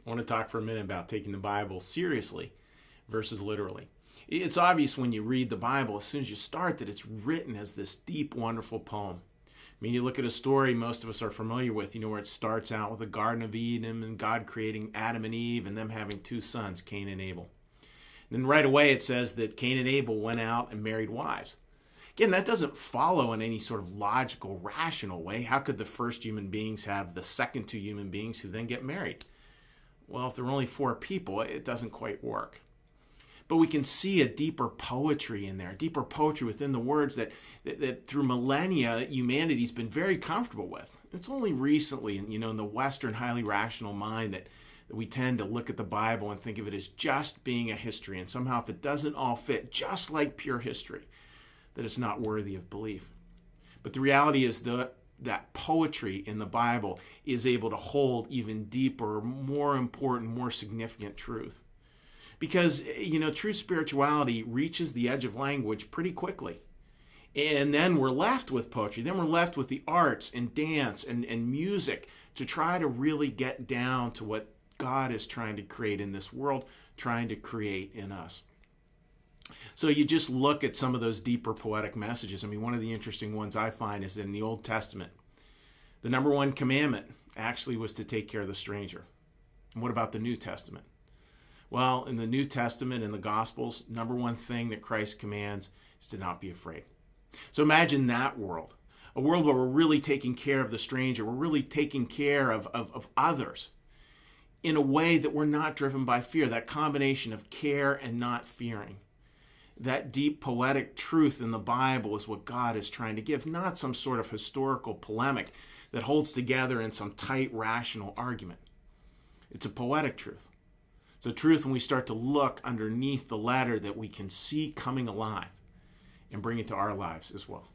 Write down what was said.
I want to talk for a minute about taking the Bible seriously versus literally. It's obvious when you read the Bible, as soon as you start, that it's written as this deep, wonderful poem. I mean, you look at a story most of us are familiar with, where it starts out with the Garden of Eden and God creating Adam and Eve and them having two sons, Cain and Abel. And then right away it says that Cain and Abel went out and married wives. Again, that doesn't follow in any sort of logical, rational way. How could the first human beings have the second two human beings who then get married? Well, if there were only four people, it doesn't quite work. But we can see a deeper poetry in there, deeper poetry within the words that through millennia, humanity's been very comfortable with. It's only recently, in the Western highly rational mind that we tend to look at the Bible and think of it as just being a history. And somehow if it doesn't all fit just like pure history, that it's not worthy of belief. But the reality is that poetry in the Bible is able to hold even deeper, more important, more significant truth. Because, true spirituality reaches the edge of language pretty quickly. And then we're left with poetry. Then we're left with the arts and dance and music to try to really get down to what God is trying to create in this world, trying to create in us. So you just look at some of those deeper poetic messages. I mean, one of the interesting ones I find is that in the Old Testament, the number one commandment actually was to take care of the stranger. And what about the New Testament? Well, in the New Testament and the Gospels, number one thing that Christ commands is to not be afraid. So imagine that world, a world where we're really taking care of the stranger, we're really taking care of others in a way that we're not driven by fear, that combination of care and not fearing. That deep poetic truth in the Bible is what God is trying to give, not some sort of historical polemic that holds together in some tight, rational argument. It's a poetic truth. It's a truth when we start to look underneath the ladder that we can see coming alive and bring it to our lives as well.